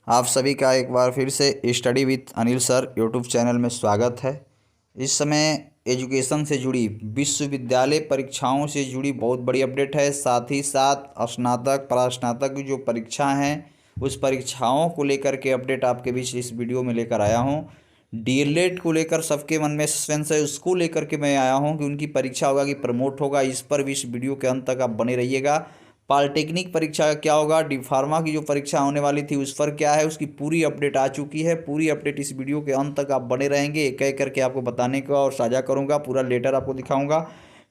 आप सभी का एक बार फिर से study with Anil sir YouTube channel में स्वागत है। इस समय एजुकेशन से जुड़ी विश्वविद्यालय परीक्षाओं से जुड़ी बहुत बड़ी अपडेट है। साथ ही साथ स्नातक परास्नातक की जो परीक्षा हैं उस परीक्षाओं को लेकर के अपडेट आपके बीच इस वीडियो में लेकर आया हूं। डीएलएड को लेकर सबके मन में सस्पेंस है, उसको लेकर के मैं आया हूं कि उनकी परीक्षा होगा कि प्रमोट होगा। इस पर भी इस वीडियो के अंत तक आप बने रहिएगा। पॉलिटेक्निक परीक्षा का क्या होगा, डी फार्मा की जो परीक्षा होने वाली थी उस पर क्या है, उसकी पूरी अपडेट आ चुकी है। पूरी अपडेट इस वीडियो के अंत तक आप बने रहेंगे, एक एक करके आपको बताने का और साझा करूंगा। पूरा लेटर आपको दिखाऊंगा।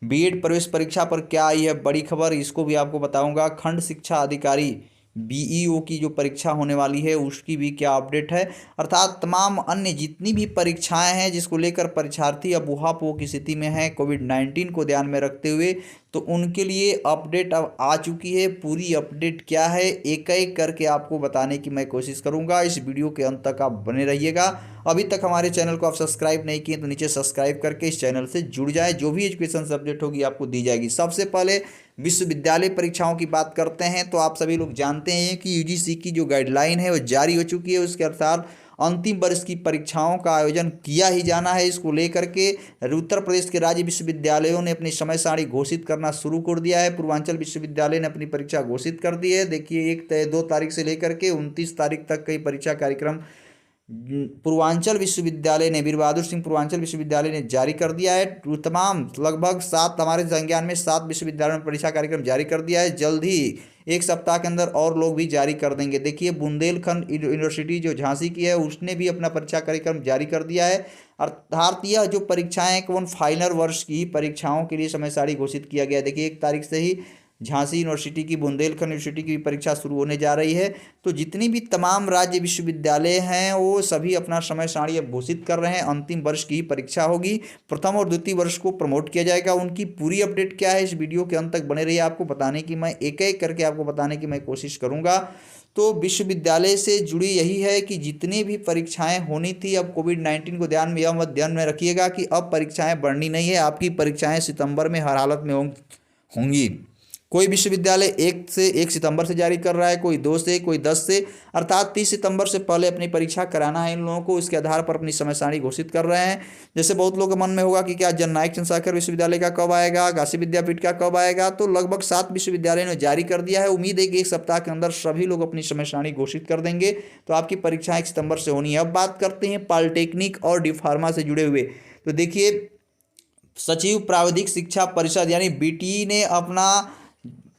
बीएड प्रवेश परीक्षा पर क्या आई है बड़ी खबर, इसको भी आपको बताऊंगा। खंड शिक्षा अधिकारी बीईओ की जो परीक्षा होने वाली है उसकी भी क्या अपडेट है, अर्थात तमाम अन्य जितनी भी परीक्षाएं हैं जिसको लेकर परीक्षार्थी अब ऊहापोह की स्थिति में है कोविड-19 को ध्यान में रखते हुए, तो उनके लिए अपडेट अब आ चुकी है। पूरी अपडेट क्या है एक एक करके आपको बताने की मैं कोशिश करूंगा। इस वीडियो के अंत तक आप बने रहिएगा। अभी तक हमारे चैनल को आप सब्सक्राइब नहीं किए तो नीचे सब्सक्राइब करके इस चैनल से जुड़ जाए। जो भी एजुकेशन सब्जेक्ट होगी आपको दी जाएगी। सबसे पहले विश्वविद्यालय परीक्षाओं की बात करते हैं तो आप सभी लोग जानते हैं कि यूजीसी की जो गाइडलाइन है वो जारी हो चुकी है। उसके अनुसार अंतिम वर्ष की परीक्षाओं का आयोजन किया ही जाना है। इसको लेकर के उत्तर प्रदेश के राज्य विश्वविद्यालयों ने अपनी समय सारणी घोषित करना शुरू कर दिया है। पूर्वांचल विश्वविद्यालय ने अपनी परीक्षा घोषित कर दी है। देखिए 2 तारीख से लेकर के 29 तारीख तक कई परीक्षा कार्यक्रम पूर्वांचल विश्वविद्यालय ने, वीर बहादुर सिंह पूर्वांचल विश्वविद्यालय ने जारी कर दिया है। तमाम लगभग 7 हमारे संज्ञान में 7 विश्वविद्यालयों ने परीक्षा कार्यक्रम जारी कर दिया है। जल्द ही एक सप्ताह के अंदर और लोग भी जारी कर देंगे। देखिए बुंदेलखंड यूनिवर्सिटी जो झांसी की है उसने भी अपना परीक्षा कार्यक्रम जारी कर दिया है। अर्थात यह जो परीक्षाएं केवल फाइनल वर्ष की परीक्षाओं के लिए समय सारणी घोषित किया गया है। देखिए 1 तारीख से ही झांसी यूनिवर्सिटी की, बुंदेलखंड यूनिवर्सिटी की भी परीक्षा शुरू होने जा रही है। तो जितनी भी तमाम राज्य विश्वविद्यालय हैं वो सभी अपना समय सारणी अब घोषित कर रहे हैं। अंतिम वर्ष की परीक्षा होगी, प्रथम और द्वितीय वर्ष को प्रमोट किया जाएगा। उनकी पूरी अपडेट क्या है इस वीडियो के अंत तक बने रहिए, आपको बताने की मैं एक एक करके आपको बताने की मैं कोशिश करूंगा। तो विश्वविद्यालय से जुड़ी यही है कि जितनी भी परीक्षाएं होनी थी, अब कोविड-19 को ध्यान में यह मत ध्यान में रखिएगा कि अब परीक्षाएं बढ़नी नहीं है। आपकी परीक्षाएं सितंबर में हर हालत में होंगी। कोई विश्वविद्यालय 1 सितंबर से जारी कर रहा है, कोई 2 से, कोई 10 से, अर्थात 30 सितंबर से पहले अपनी परीक्षा कराना है इन लोगों को। इसके आधार पर अपनी समय सारणी घोषित कर रहे हैं। जैसे बहुत लोगों के मन में होगा कि क्या जननायक चंद्रशेखर विश्वविद्यालय का कब आएगा, काशी विद्यापीठ का कब आएगा, तो लगभग 7 विश्वविद्यालयों ने जारी कर दिया है। उम्मीद है कि एक सप्ताह के अंदर सभी लोग अपनी समय सारणी घोषित कर देंगे, तो आपकी परीक्षा 1 सितंबर से होनी है। अब बात करते हैं पॉलिटेक्निक और डी फार्मा से जुड़े हुए। तो देखिए सचिव प्राविधिक शिक्षा परिषद यानी बीटी ने अपना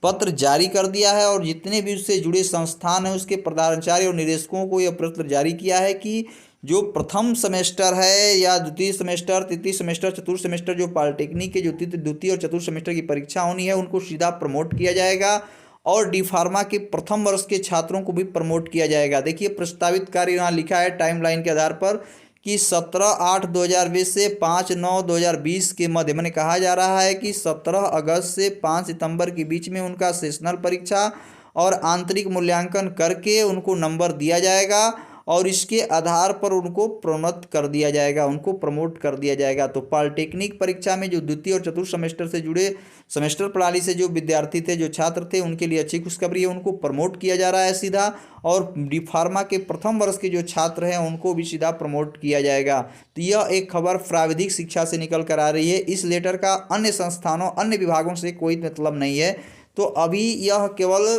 पत्र जारी कर दिया है और जितने भी उससे जुड़े संस्थान हैं उसके प्रधानाचार्य और निदेशकों को यह पत्र जारी किया है कि जो प्रथम सेमेस्टर है या द्वितीय सेमेस्टर, तृतीय सेमेस्टर, चतुर्थ सेमेस्टर, जो पॉलिटेक्निक के जो द्वितीय और चतुर्थ सेमेस्टर की परीक्षा होनी है उनको सीधा प्रमोट किया जाएगा और डी फार्मा के प्रथम वर्ष के छात्रों को भी प्रमोट किया जाएगा। देखिए प्रस्तावित कार्य यहाँ लिखा है टाइमलाइन के आधार पर कि 17/8/2020 से 5/9/2020 के मध्य, मैंने कहा जा रहा है कि 17 अगस्त से 5 सितंबर के बीच में उनका सेशनल परीक्षा और आंतरिक मूल्यांकन करके उनको नंबर दिया जाएगा और इसके आधार पर उनको प्रोन्नत कर दिया जाएगा, उनको प्रमोट कर दिया जाएगा। तो पॉलिटेक्निक परीक्षा में जो द्वितीय और चतुर्थ सेमेस्टर से जुड़े, सेमेस्टर प्रणाली से जो विद्यार्थी थे, जो छात्र थे, उनके लिए अच्छी खुशखबरी है, उनको प्रमोट किया जा रहा है सीधा। और डी फार्मा के प्रथम वर्ष के जो छात्र हैं उनको भी सीधा प्रमोट किया जाएगा। तो यह एक खबर प्राविधिक शिक्षा से निकल कर आ रही है। इस लेटर का अन्य संस्थानों, अन्य विभागों से कोई मतलब नहीं है। तो अभी यह केवल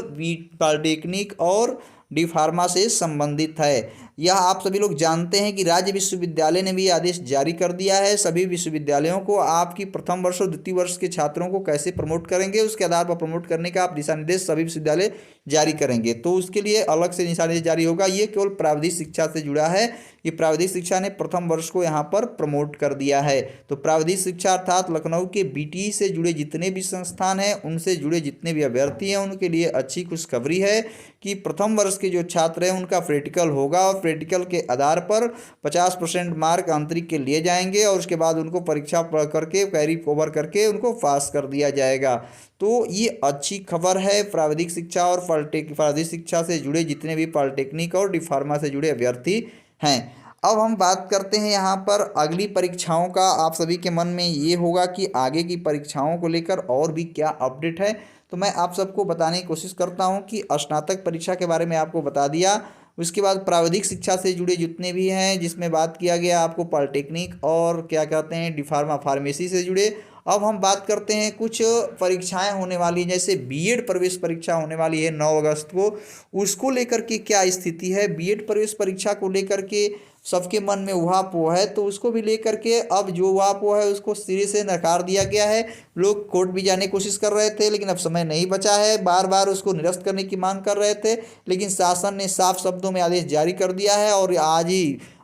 पॉलिटेक्निक और डी फार्मा से संबंधित है। यह आप सभी लोग जानते हैं कि राज्य विश्वविद्यालय ने भी आदेश जारी कर दिया है सभी विश्वविद्यालयों को। आपकी प्रथम वर्ष और द्वितीय वर्ष के छात्रों को कैसे प्रमोट करेंगे उसके आधार पर प्रमोट करने का आप दिशा निर्देश सभी विश्वविद्यालय जारी करेंगे। तो उसके लिए अलग से दिशा निर्देश जारी होगा। ये केवल प्राविधिक शिक्षा से जुड़ा है कि प्राविधिक शिक्षा ने प्रथम वर्ष को यहाँ पर प्रमोट कर दिया है। तो प्राविधिक शिक्षा अर्थात लखनऊ के बीटी से जुड़े जितने भी संस्थान हैं, उनसे जुड़े जितने भी अभ्यर्थी हैं, उनके लिए अच्छी खुशखबरी है कि प्रथम वर्ष के जो छात्र हैं उनका प्रैक्टिकल होगा और प्रैक्टिकल के आधार पर 50% मार्क आंतरिक के लिए जाएंगे और उसके बाद उनको परीक्षा करके कैरी ओवर करके उनको पास कर दिया जाएगा। तो ये अच्छी खबर है प्राविधिक शिक्षा और प्राविधिक शिक्षा से जुड़े जितने भी पॉलिटेक्निक और डी फार्मा से जुड़े अभ्यर्थी हैं। अब हम बात करते हैं यहाँ पर अगली परीक्षाओं का। आप सभी के मन में ये होगा कि आगे की परीक्षाओं को लेकर और भी क्या अपडेट है, तो मैं आप सबको बताने की कोशिश करता हूँ कि स्नातक परीक्षा के बारे में आपको बता दिया। उसके बाद प्राविधिक शिक्षा से जुड़े जितने भी हैं, जिसमें बात किया गया आपको पॉलिटेक्निक और क्या कहते हैं डिफार्मा फार्मेसी से जुड़े। अब हम बात करते हैं कुछ परीक्षाएं होने वाली हैं, जैसे बीएड प्रवेश परीक्षा होने वाली है 9 अगस्त को। उसको लेकर के क्या स्थिति है, बीएड प्रवेश परीक्षा को लेकर के सबके मन में उहापोह है, तो उसको भी लेकर के अब जो उहापोह है उसको सिरे से नकार दिया गया है। लोग कोर्ट भी जाने की कोशिश कर रहे थे, लेकिन अब समय नहीं बचा है। बार बार उसको निरस्त करने की मांग कर रहे थे, लेकिन शासन ने साफ शब्दों में आदेश जारी कर दिया है और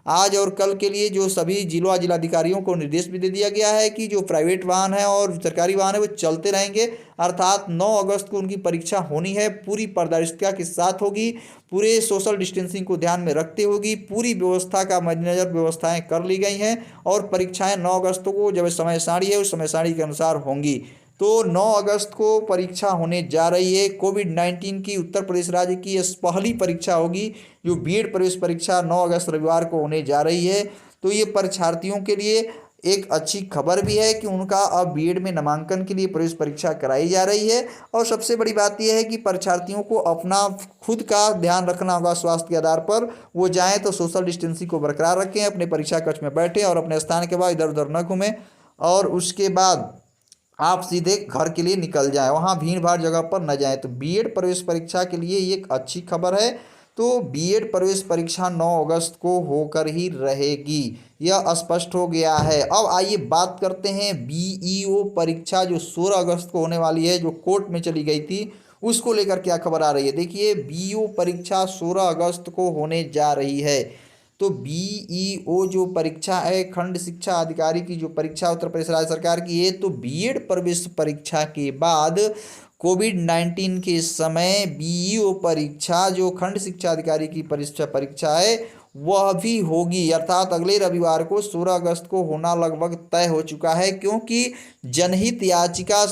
आज और कल के लिए जो सभी जिलाधिकारियों को निर्देश भी दे दिया गया है कि जो प्राइवेट वाहन है और सरकारी वाहन है वो चलते रहेंगे। अर्थात 9 अगस्त को उनकी परीक्षा होनी है, पूरी पारदर्शिता के साथ होगी, पूरे सोशल डिस्टेंसिंग को ध्यान में रखते होगी, पूरी व्यवस्था का मद्देनजर व्यवस्थाएं कर ली गई हैं और परीक्षाएं 9 अगस्त को जब समय सारणी है उस समय सारणी के अनुसार होंगी। तो 9 अगस्त को परीक्षा होने जा रही है। कोविड-19 की उत्तर प्रदेश राज्य की यह पहली परीक्षा होगी जो बीएड प्रवेश परीक्षा 9 अगस्त रविवार को होने जा रही है। तो ये परीक्षार्थियों के लिए एक अच्छी खबर भी है कि उनका अब बीएड में नामांकन के लिए प्रवेश परीक्षा कराई जा रही है। और सबसे बड़ी बात यह है कि परीक्षार्थियों को अपना खुद का ध्यान रखना होगा, स्वास्थ्य के आधार पर वो जाएँ तो सोशल डिस्टेंसिंग को बरकरार रखें, अपने परीक्षा कक्ष में बैठें और अपने स्थान के बाद इधर उधर न घूमें और उसके बाद आप सीधे घर के लिए निकल जाएं, वहाँ भीड़ भाड़ जगह पर न जाएं। तो बीएड प्रवेश परीक्षा के लिए ये एक अच्छी खबर है। तो बीएड प्रवेश परीक्षा 9 अगस्त को होकर ही रहेगी, यह स्पष्ट हो गया है। अब आइए बात करते हैं बीईओ परीक्षा जो 16 अगस्त को होने वाली है, जो कोर्ट में चली गई थी, उसको लेकर क्या खबर आ रही है। देखिए बीईओ परीक्षा 16 अगस्त को होने जा रही है। तो बीईओ जो परीक्षा है, खंड शिक्षा अधिकारी की जो परीक्षा उत्तर प्रदेश राज्य सरकार की है, तो बीएड प्रवेश परीक्षा के बाद कोविड-19 के समय बीईओ परीक्षा जो खंड शिक्षा अधिकारी की परीक्षा है वह भी होगी। अर्थात अगले रविवार को 16 अगस्त को होना लगभग तय हो चुका है, क्योंकि जनहित याचिका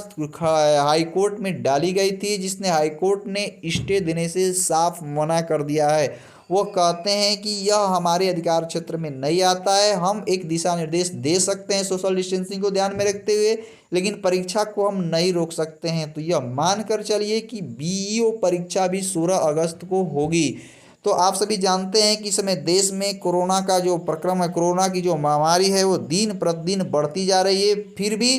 हाईकोर्ट में डाली गई थी, जिसने हाईकोर्ट ने स्टे देने से साफ मना कर दिया है। वो कहते हैं कि यह हमारे अधिकार क्षेत्र में नहीं आता है, हम एक दिशा निर्देश दे सकते हैं सोशल डिस्टेंसिंग को ध्यान में रखते हुए, लेकिन परीक्षा को हम नहीं रोक सकते हैं। तो यह मानकर चलिए कि बीईओ परीक्षा भी 16 अगस्त को होगी। तो आप सभी जानते हैं कि इस समय देश में कोरोना का जो प्रक्रम है, कोरोना की जो महामारी है वो दिन प्रतिदिन बढ़ती जा रही है। फिर भी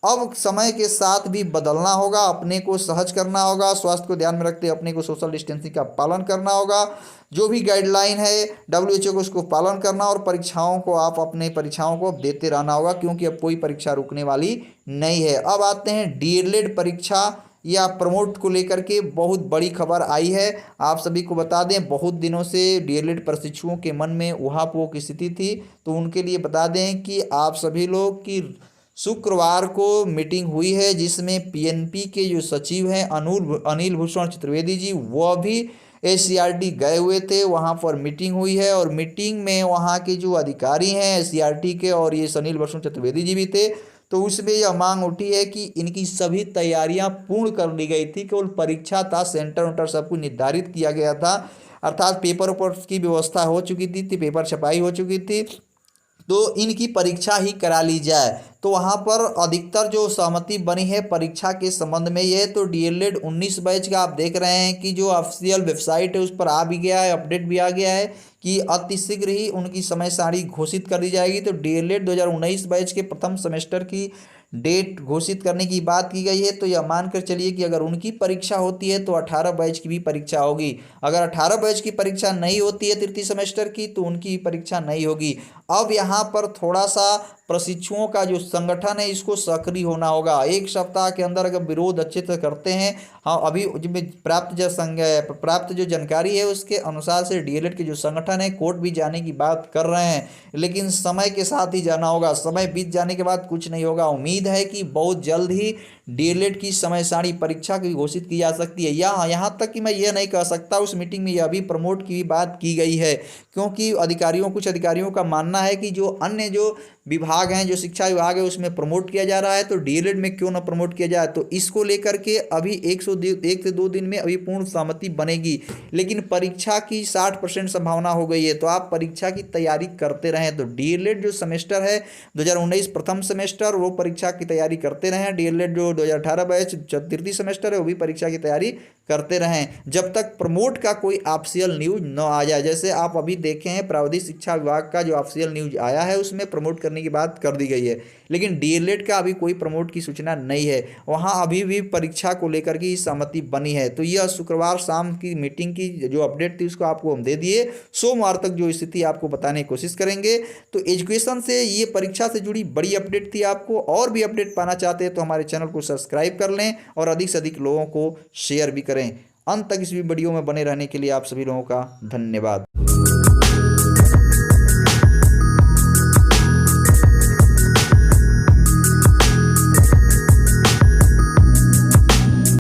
अब समय के साथ भी बदलना होगा, अपने को सहज करना होगा, स्वास्थ्य को ध्यान में रखते हुए अपने को सोशल डिस्टेंसिंग का पालन करना होगा, जो भी गाइडलाइन है डब्ल्यूएचओ को उसको पालन करना और परीक्षाओं को आप अपने परीक्षाओं को देते रहना होगा, क्योंकि अब कोई परीक्षा रुकने वाली नहीं है। अब आते हैं डीएलएड परीक्षा या प्रमोट को लेकर के बहुत बड़ी खबर आई है। आप सभी को बता दें, बहुत दिनों से डीएलएड प्रशिक्षुओं के मन में उहापोह की स्थिति थी, तो उनके लिए बता दें कि आप सभी लोग की शुक्रवार को मीटिंग हुई है, जिसमें पीएनपी के जो सचिव हैं अनिल भूषण चतुर्वेदी जी, वह भी एससीईआरटी गए हुए थे, वहां पर मीटिंग हुई है और मीटिंग में वहां के जो अधिकारी हैं एससीईआरटी के और ये अनिल भूषण चतुर्वेदी जी भी थे, तो उसमें यह मांग उठी है कि इनकी सभी तैयारियां पूर्ण कर ली गई थी, केवल परीक्षा था, सेंटर वेंटर सब कुछ निर्धारित किया गया था, अर्थात पेपर वेपर की व्यवस्था हो चुकी थी, पेपर छपाई हो चुकी थी, तो इनकी परीक्षा ही करा ली जाए। तो वहाँ पर अधिकतर जो सहमति बनी है परीक्षा के संबंध में ये, तो डीएलएड 19 बैच का आप देख रहे हैं कि जो ऑफिशियल वेबसाइट है उस पर आ भी गया है, अपडेट भी आ गया है कि अतिशीघ्र ही उनकी समय सारणी घोषित कर दी जाएगी। तो डीएलएड 2019 बैच के प्रथम सेमेस्टर की डेट घोषित करने की बात की गई है। तो यह मानकर चलिए कि अगर उनकी परीक्षा होती है तो 18 बैच की भी परीक्षा होगी, अगर 18 बैच की परीक्षा नहीं होती है तृतीय सेमेस्टर की तो उनकी परीक्षा नहीं होगी। अब यहाँ पर थोड़ा सा प्रशिक्षुओं का जो संगठन है इसको सक्रिय होना होगा। एक सप्ताह के अंदर अगर विरोध अच्छे से करते हैं, हाँ अभी प्राप्त जो जानकारी है उसके अनुसार से डीएलएड के जो संगठन है कोर्ट भी जाने की बात कर रहे हैं, लेकिन समय के साथ ही जाना होगा, समय बीत जाने के बाद कुछ नहीं होगा। उम्मीद है कि बहुत जल्द ही डीएलएड की समय सारणी परीक्षा की घोषित की जा सकती है। यहाँ तक कि मैं ये नहीं कह सकता, उस मीटिंग में यह भी प्रमोट की बात की गई है, क्योंकि कुछ अधिकारियों का मानना है कि जो अन्य जो विभाग हैं, जो शिक्षा विभाग है उसमें प्रमोट किया जा रहा है, तो डीएलएड में क्यों ना प्रमोट किया जाए। तो इसको लेकर के अभी 1 से 2 दिन में अभी पूर्ण सहमति बनेगी, लेकिन परीक्षा की 60% संभावना हो गई है। तो आप परीक्षा की तैयारी करते रहें। तो डीएलएड जो सेमेस्टर है 2019 प्रथम सेमेस्टर, वो परीक्षा की तैयारी करते रहें। डीएलएड जो 2018 बैच तृतीय सेमेस्टर है, वो भी परीक्षा की तैयारी करते रहें जब तक प्रमोट का कोई ऑफिशियल न्यूज न आ जाए। जैसे आप अभी देखे हैं, प्रावधिक शिक्षा विभाग का जो ऑफिशियल न्यूज आया है उसमें प्रमोट करने की बात कर दी गई है, लेकिन डीएलएड का अभी कोई प्रमोट की सूचना नहीं है। वहां अभी भी परीक्षा को लेकर की सहमति बनी है। तो यह शुक्रवार शाम की मीटिंग की जो अपडेट थी उसको आपको हम दे दिए। सोमवार तक जो स्थिति आपको बताने की कोशिश करेंगे। तो एजुकेशन से ये परीक्षा से जुड़ी बड़ी अपडेट थी। आपको और भी अपडेट पाना चाहते हैं तो हमारे चैनल को सब्सक्राइब कर लें और अधिक से अधिक लोगों को शेयर भी करें। अंत तक इस वीडियो में बने रहने के लिए आप सभी लोगों का धन्यवाद।